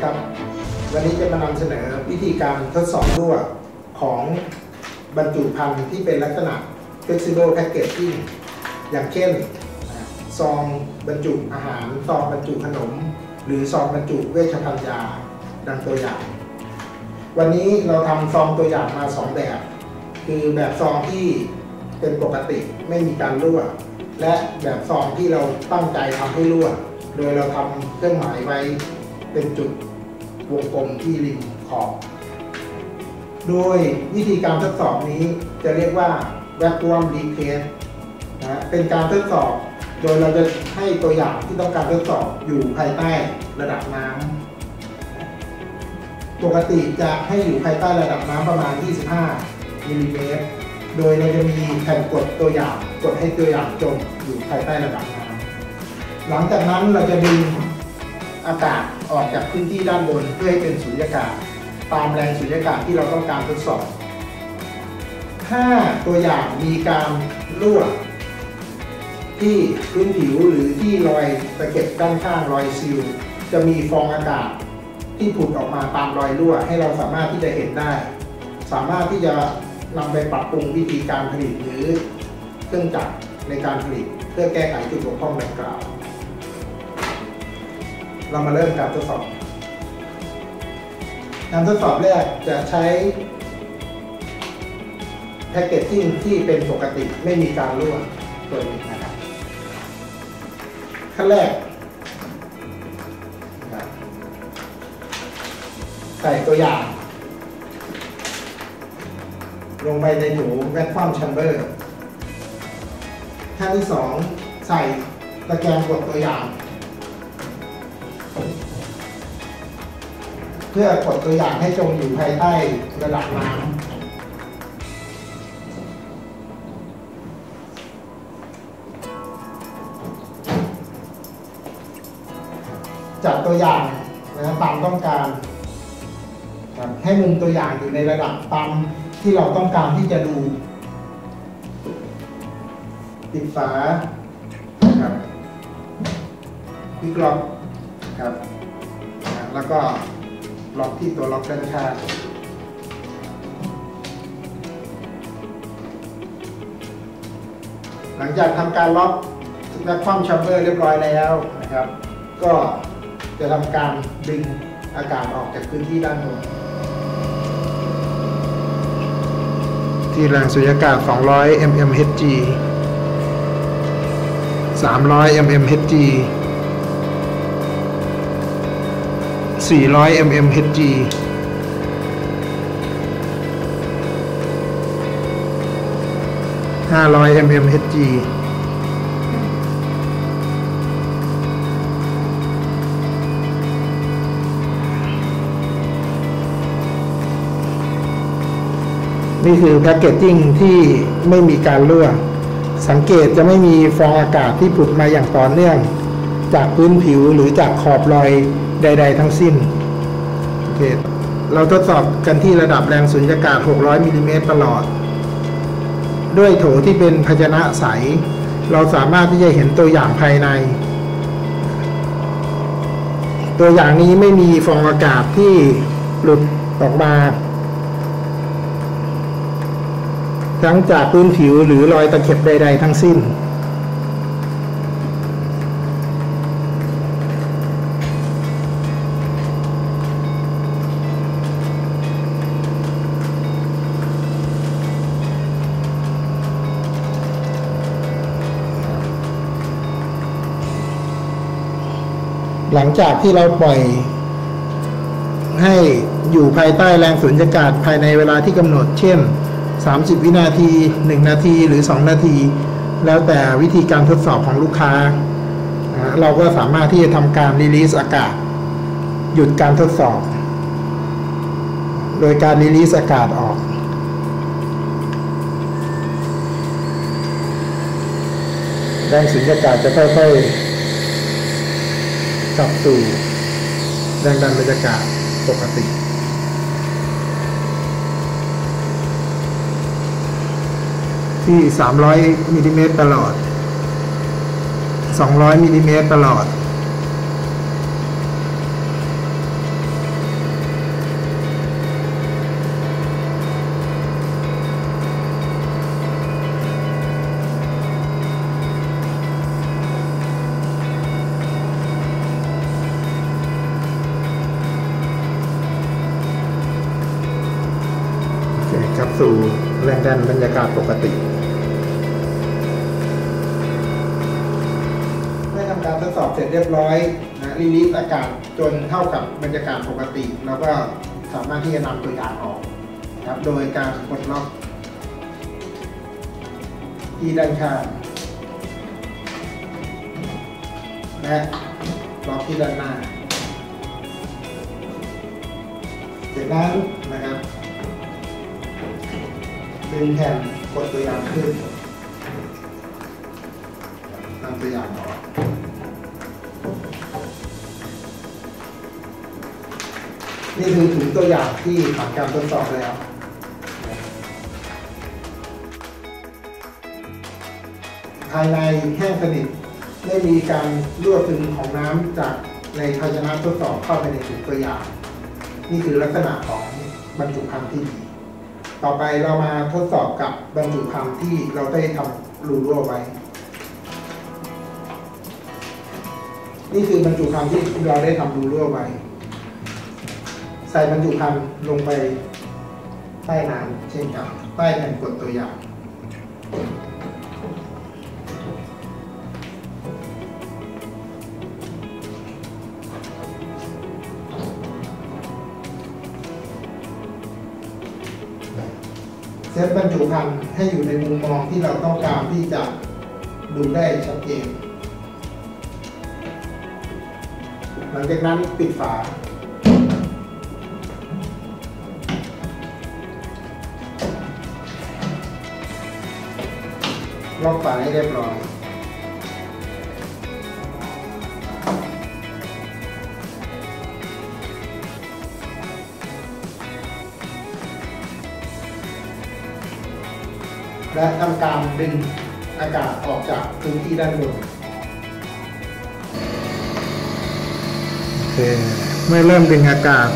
ครับวันนี้จะมานำเสนอวิธีการทดสอบรั่วของบรรจุภัณฑ์ที่เป็นลักษณะ flexible packaging อย่างเช่นซองบรรจุอาหารซองบรรจุขนมหรือซองบรรจุเวชภัณฑ์ยาดังตัวอย่างวันนี้เราทำซองตัวอย่างมา2แบบคือแบบซองที่เป็นปกติไม่มีการรั่วและแบบซองที่เราตั้งใจทำให้รั่วโดยเราทำเครื่องหมายไว้เป็นจุดวงกลมที่ริมขอบโดยวิธีการทดสอบนี้จะเรียกว่า vacuum leak test นะเป็นการทดสอบโดยเราจะให้ตัวอย่างที่ต้องการทดสอบอยู่ภายใต้ระดับน้ำปกติจะให้อยู่ภายใต้ระดับน้ำประมาณ25มิลลิเมตรโดยเราจะมีแผ่นกดตัวอย่างกดให้ตัวอย่างจมอยู่ภายใต้ระดับน้ำหลังจากนั้นเราจะดึงอากาศออกจากพื้นที่ด้านบนเพื่อให้เป็นสุญญากาศตามแรงสุญญากาศที่เราต้องการทดสอบถ้าตัวอย่างมีการรั่วที่พื้นผิวหรือที่รอยตะเข็บด้านข้างรอยซีลจะมีฟองอากาศที่ผุดออกมาตามรอยรั่วให้เราสามารถที่จะเห็นได้สามารถที่จะนำไปปรับปรุงวิธีการผลิตหรือเครื่องจักรในการผลิตเพื่อแก้ไขจุดบกพร่องดังกล่าวเรามาเริ่มการทดสอบการทดสอบแรกจะใช้แพ็กเกจจิ้งที่เป็นปกติไม่มีการรั่วตัวนี้นะครับขั้นแรกใส่ตัวอย่างลงไปในถุงแวคคัมแชมเบอร์ขั้นที่2ใส่ตะแกรงกดตัวอย่างเพื่อกดตัวอย่างให้จมอยู่ภายใต้ระดับน้ำจับตัวอย่างตามต้องการให้มุมตัวอย่างอยู่ในระดับตามที่เราต้องการที่จะดูปิดฝาครับปิดล็อกครับแล้วก็ล็อกที่ตัวล็อกด้านข้างหลังจากทำการล็อกและคว่ำแชมเบอร์เรียบร้อยแล้วนะครับก็จะทำการดึงอากาศออกจากพื้นที่ด้านบนที่แรงสุญญากาศ200 mmHg 300 mmHg 400 mmHg 500 mmHg นี่คือแพ็กเกจจิ้งที่ไม่มีการรั่วสังเกตจะไม่มีฟองอากาศที่ผุดมาอย่างต่อเนื่องจากพื้นผิวหรือจากขอบรอยใดๆทั้งสิ้นโอเคเราทดสอบกันที่ระดับแรงสุญญากาศ600มิลลิเมตรตลอดด้วยโถที่เป็นภาชนะใสเราสามารถที่จะเห็นตัวอย่างภายในตัวอย่างนี้ไม่มีฟองอากาศที่หลุดออกมาทั้งจากพื้นผิวหรือรอยตะเข็บใดๆทั้งสิ้นหลังจากที่เราปล่อยให้อยู่ภายใต้แรงสุญญากาศภายในเวลาที่กำหนดเช่น30 วินาที1 นาทีหรือ2 นาทีแล้วแต่วิธีการทดสอบของลูกค้าเราก็สามารถที่จะทำการรีลีสอากาศหยุดการทดสอบโดยการรีลีสอากาศออกแรงสุญญากาศจะค่อยๆกลับสู่แรงดันบรรยากาศปกติที่300มิลลิเมตรตลอด200มิลลิเมตรตลอด นบรรยากาศปกติได้ทำการทดสอบเสร็จเรียบร้อยนะรีลีสอากาศจนเท่ากับบรรยากาศปกติแล้วก็สามารถที่จะนำตัวอย่างออกครับโดยการกดล็อกที่ด้านข้างและล็อกที่ด้านหน้าจากนั้นนะครับดึงแผ่นกดตัวอย่างขึ้นนำตัวอย่างออกนี่คือถุงตัวอย่างที่ผ่านการทดสอบแล้วภายในแห้งสนิทไม่มีการรั่วซึมของน้ำจากในภาชนะทดสอบเข้าไปในถุงตัวอย่างนี่คือลักษณะของบรรจุภัณฑ์ที่ดีต่อไปเรามาทดสอบกับบรรจุภัณฑ์ที่เราได้ทำรูรั่วไว้นี่คือบรรจุภัณฑ์ที่เราได้ทำรูรั่วไว้ใส่บรรจุภัณฑ์ลงไปใต้น้ำเช่นกันใต้แผ่นกดตัวอย่างเซตบรรจุภัณฑ์ให้อยู่ในมุมมองที่เราต้องการที่จะดูได้ชัดเจนหลังจากนั้นปิดฝาล็อกฝาให้เรียบร้อยและทำการดึงอากาศออกจากพื้นที่ด้านบนเมื่อเริ่มดึงอากาศ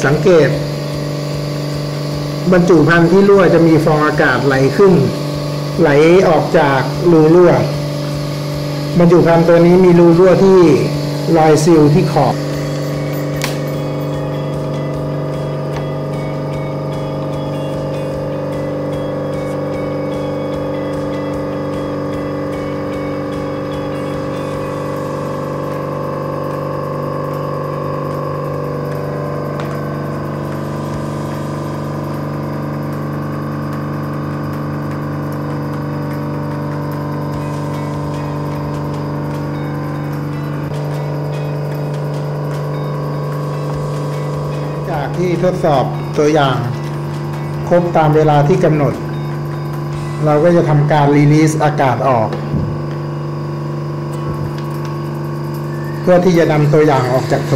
สังเกตบรรจุภัณฑ์ที่รั่วจะมีฟองอากาศไหลขึ้นไหลออกจากรูรั่วบรรจุภัณฑ์ตัวนี้มีรูรั่วที่รอยซีลที่ขอบที่ทดสอบตัวอย่างครบตามเวลาที่กำหนดเราก็จะทำการรีลีสอากาศออกเพื่อที่จะนำตัวอย่างออกจากโถ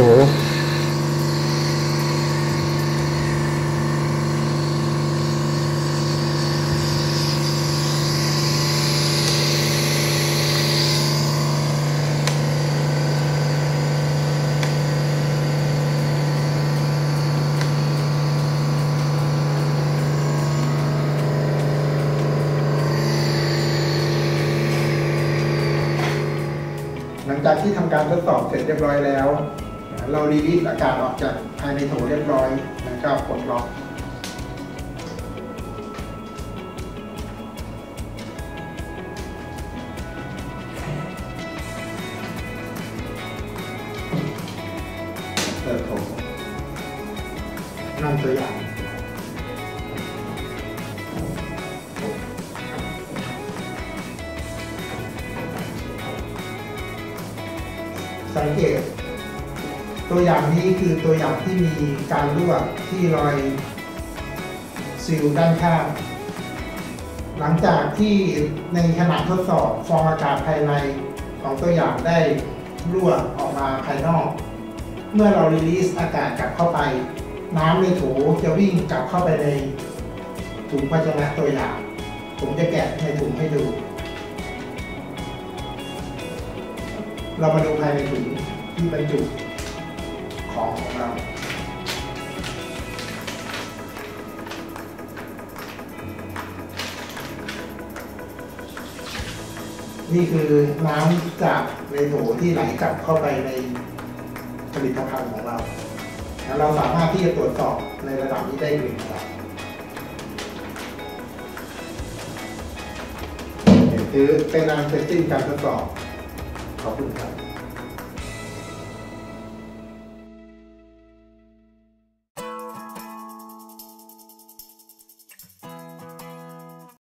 หลังจากที่ทำการทดสอบเสร็จเรียบร้อยแล้วเรารีลีสอากาศออกจากภายในโถเรียบร้อยนะครับกดล็อกเปิดโถนำตัวอย่างสังเกตตัวอย่างนี้คือตัวอย่างที่มีการรั่วที่รอยซีลด้านข้างหลังจากที่ในขณะทดสอบฟองอากาศภายในของตัวอย่างได้รั่วออกมาภายนอกเมื่อเรารีลีสอากาศกลับเข้าไปน้ำในโถจะวิ่งกลับเข้าไปในถุงภาชนะตัวอย่างผมจะแกะในถุงให้ดูเรามาดูภายในถุงที่บรรจุของเรา นี่คือน้ำจากในโถที่ไหลกลับเข้าไปในผลิตภัณฑ์ของเราเราสามารถที่จะตรวจสอบในระดับนี้ได้1 ระดับ ถือเป็นอันเสร็จสิ้นการทดสอบขอบคุณครับ